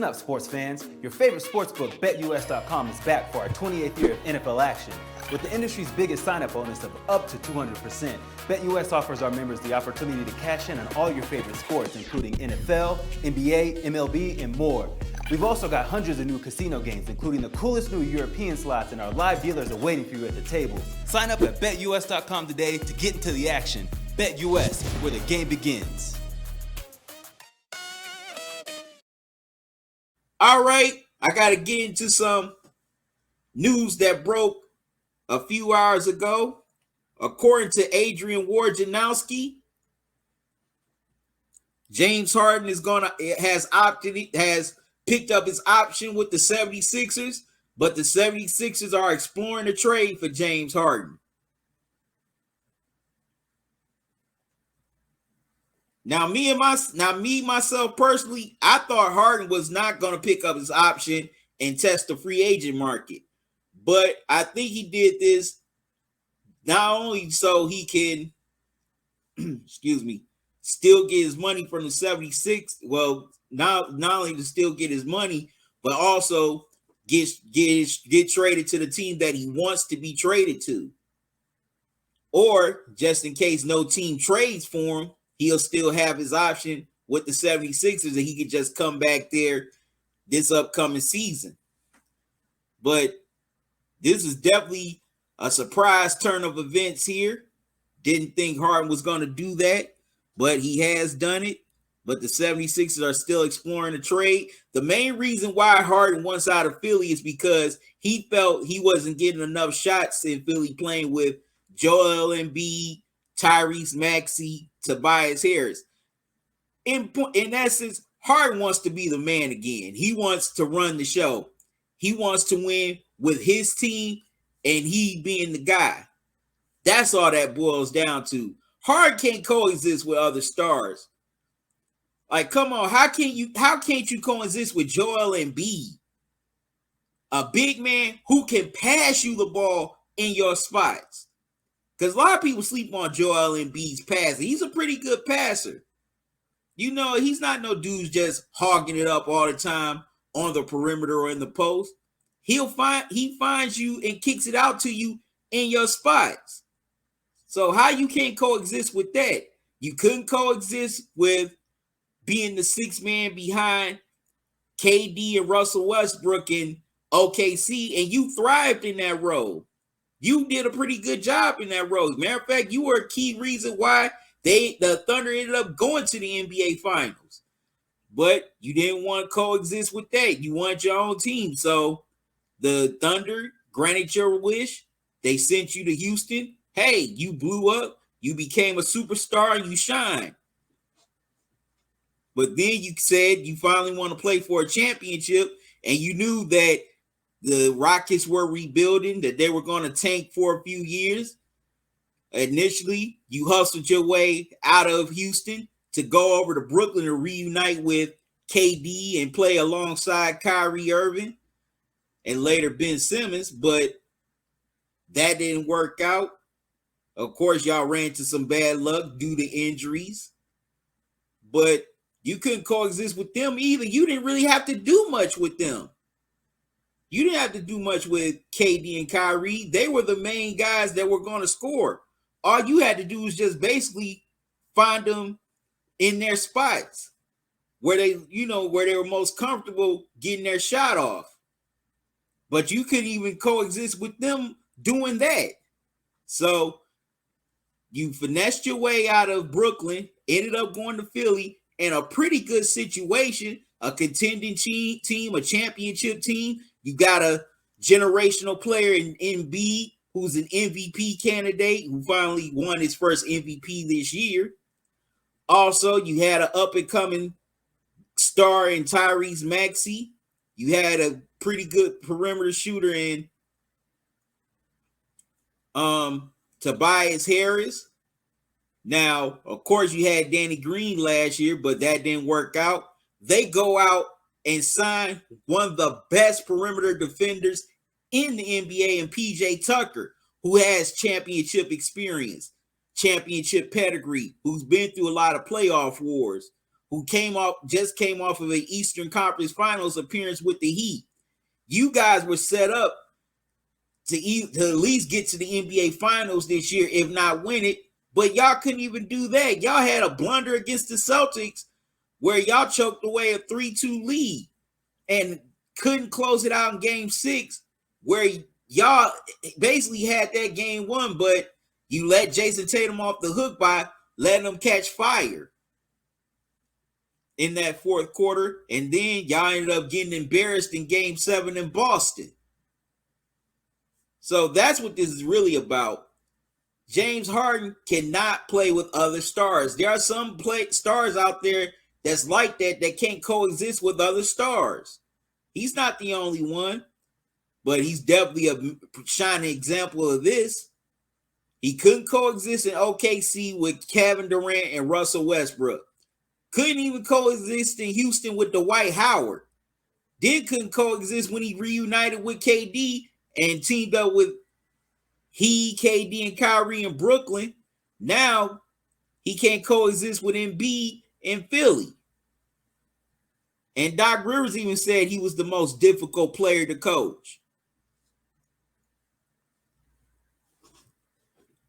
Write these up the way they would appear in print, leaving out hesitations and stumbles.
up, sports fans. Your favorite sportsbook, BetUS.com, is back for our 28th year of NFL action. With the industry's biggest sign-up bonus of up to 200%, BetUS offers our members the opportunity to cash in on all your favorite sports, including NFL, NBA, MLB, and more. We've also got hundreds of new casino games, including the coolest new European slots, and our live dealers are waiting for you at the table. Sign up at BetUS.com today to get into the action. BetUS, where the game begins. All right, I got to get into some news that broke a few hours ago. According to Adrian Wojnarowski, James Harden has picked up his option with the 76ers, but the 76ers are exploring a trade for James Harden. Now, myself personally, I thought Harden was not going to pick up his option and test the free agent market. But I think he did this not only so he can, still get his money from the 76. Well, not only to still get his money, but also get traded to the team that he wants to be traded to. Or just in case no team trades for him, he'll still have his option with the 76ers and he could just come back there this upcoming season. But this is definitely a surprise turn of events here. Didn't think Harden was going to do that, but he has done it. But the 76ers are still exploring the trade. The main reason why Harden wants out of Philly is because he felt he wasn't getting enough shots in Philly playing with Joel Embiid, Tyrese Maxey, Tobias Harris. In essence, Harden wants to be the man again. He wants to run the show. He wants to win with his team and he being the guy. That's all that boils down to. Harden can't coexist with other stars. Like, come on, how can't you coexist with Joel Embiid? A big man who can pass you the ball in your spots. Because a lot of people sleep on Joel Embiid's passing. He's a pretty good passer. You know, he's not no dude just hogging it up all the time on the perimeter or in the post. He finds you and kicks it out to you in your spots. So how you can't coexist with that? You couldn't coexist with being the sixth man behind KD and Russell Westbrook in OKC, and you thrived in that role. You did a pretty good job in that role. Matter of fact, you were a key reason why the Thunder ended up going to the NBA Finals. But you didn't want to coexist with that. You wanted your own team. So the Thunder granted your wish. They sent you to Houston. Hey, you blew up. You became a superstar and you shined. But then you said you finally want to play for a championship, and you knew that the Rockets were rebuilding, that they were going to tank for a few years. Initially, you hustled your way out of Houston to go over to Brooklyn to reunite with KD and play alongside Kyrie Irving and later Ben Simmons, but that didn't work out. Of course, y'all ran into some bad luck due to injuries, but you couldn't coexist with them either. You didn't really have to do much with them. You didn't have to do much with KD and Kyrie. They were the main guys that were going to score. All you had to do was just basically find them in their spots where they were most comfortable getting their shot off. But you couldn't even coexist with them doing that. So you finessed your way out of Brooklyn, ended up going to Philly in a pretty good situation, a contending team, a championship team. You got a generational player in Embiid, who's an MVP candidate, who finally won his first MVP this year. Also, you had an up-and-coming star in Tyrese Maxey. You had a pretty good perimeter shooter in Tobias Harris. Now, of course, you had Danny Green last year, but that didn't work out. They go out and sign one of the best perimeter defenders in the NBA and PJ Tucker, who has championship experience, championship pedigree, who's been through a lot of playoff wars. who just came off of an Eastern Conference Finals appearance with the Heat. You guys were set up to at least get to the NBA Finals this year, if not win it. But y'all couldn't even do that. Y'all had a blunder against the Celtics where y'all choked away a 3-2 lead and couldn't close it out in game 6, where y'all basically had that game won, but you let Jason Tatum off the hook by letting him catch fire in that fourth quarter. And then y'all ended up getting embarrassed in game 7 in Boston. So that's what this is really about. James Harden cannot play with other stars. There are some stars out there that's like that can't coexist with other stars. He's not the only one, but he's definitely a shining example of this. He couldn't coexist in OKC with Kevin Durant and Russell Westbrook. Couldn't even coexist in Houston with Dwight Howard. Then couldn't coexist when he reunited with KD and teamed up with KD, and Kyrie in Brooklyn. Now he can't coexist with Embiid in Philly. And Doc Rivers even said he was the most difficult player to coach.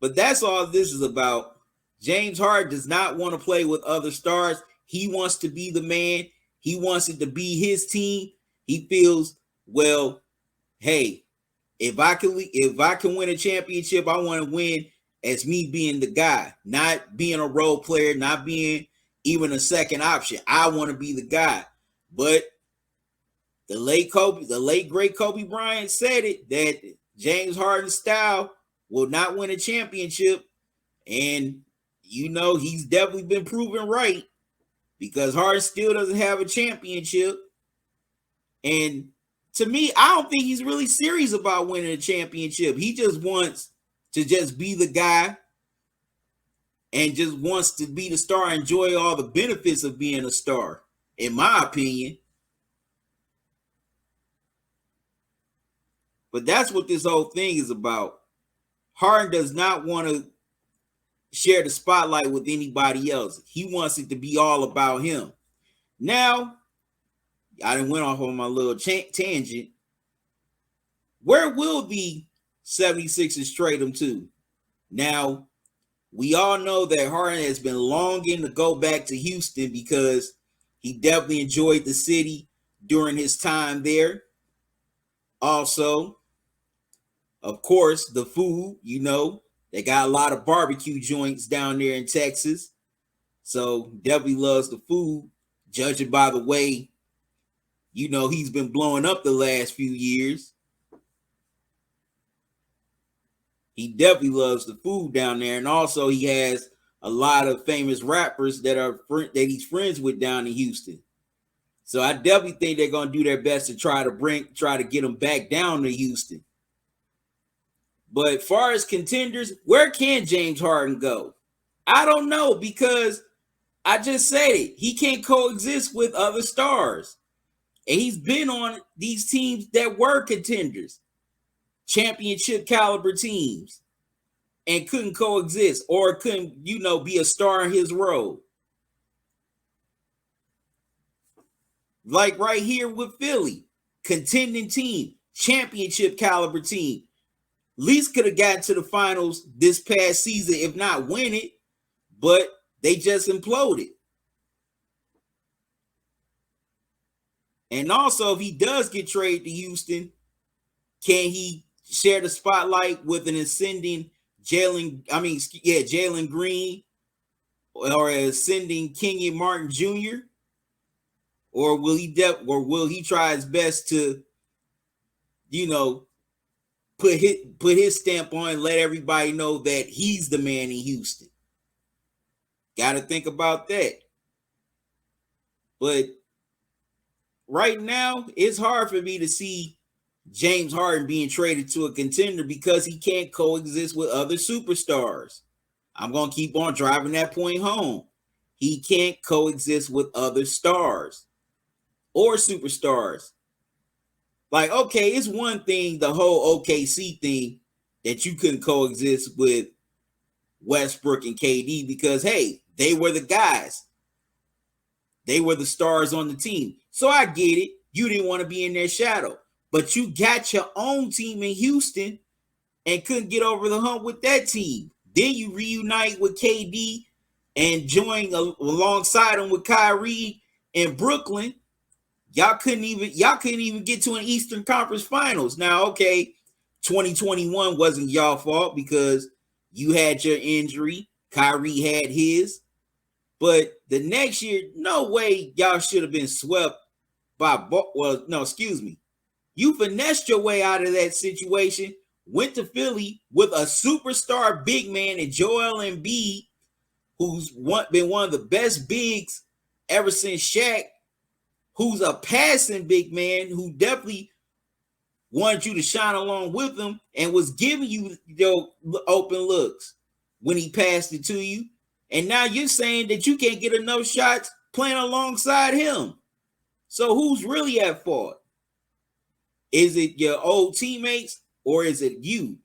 But that's all this is about. James Harden does not want to play with other stars. He wants to be the man. He wants it to be his team. He feels, well, hey, if I can win a championship, I want to win as me being the guy, not being a role player, not being even a second option. I want to be the guy. But the late great Kobe Bryant said it, that James Harden's style will not win a championship. And he's definitely been proven right, because Harden still doesn't have a championship. And to me, I don't think he's really serious about winning a championship. He just wants to just be the guy and just wants to be the star, enjoy all the benefits of being a star, in my opinion. But that's what this whole thing is about. Harden does not want to share the spotlight with anybody else. He wants it to be all about him. Now, I done went off on my little tangent. Where will the 76ers trade him to? Now, we all know that Harden has been longing to go back to Houston because he definitely enjoyed the city during his time there. Also, of course, the food, they got a lot of barbecue joints down there in Texas. So definitely loves the food, judging by the way, he's been blowing up the last few years. He definitely loves the food down there. And also he has a lot of famous rappers that he's friends with down in Houston. So I definitely think they're going to do their best to try to get him back down to Houston. But far as contenders, where can James Harden go? I don't know, because I just said it. He can't coexist with other stars. And he's been on these teams that were contenders, championship caliber teams, and couldn't coexist or couldn't, be a star in his role. Like right here with Philly, contending team, championship caliber team. Least could have gotten to the finals this past season, if not win it, but they just imploded. And also, if he does get traded to Houston, can he share the spotlight with an ascending Jalen Green or ascending Kenyon Martin Jr.? Or will he try his best to, put his stamp on and let everybody know that he's the man in Houston? Got to think about that. But right now, it's hard for me to see James Harden being traded to a contender because he can't coexist with other superstars. I'm going to keep on driving that point home. He can't coexist with other stars or superstars. Like, okay, it's one thing, the whole OKC thing, that you couldn't coexist with Westbrook and KD because, hey, they were the guys. They were the stars on the team. So I get it. You didn't want to be in their shadow, but you got your own team in Houston and couldn't get over the hump with that team. Then you reunite with KD and join alongside him with Kyrie in Brooklyn. Y'all couldn't even get to an Eastern Conference Finals. Now, okay, 2021 wasn't y'all fault because you had your injury. Kyrie had his. But the next year, no way y'all should have been swept by, well, no, excuse me. You finessed your way out of that situation, went to Philly with a superstar big man in Joel Embiid, who's been one of the best bigs ever since Shaq, who's a passing big man who definitely wanted you to shine along with him and was giving you your open looks when he passed it to you. And now you're saying that you can't get enough shots playing alongside him. So who's really at fault? Is it your old teammates or is it you?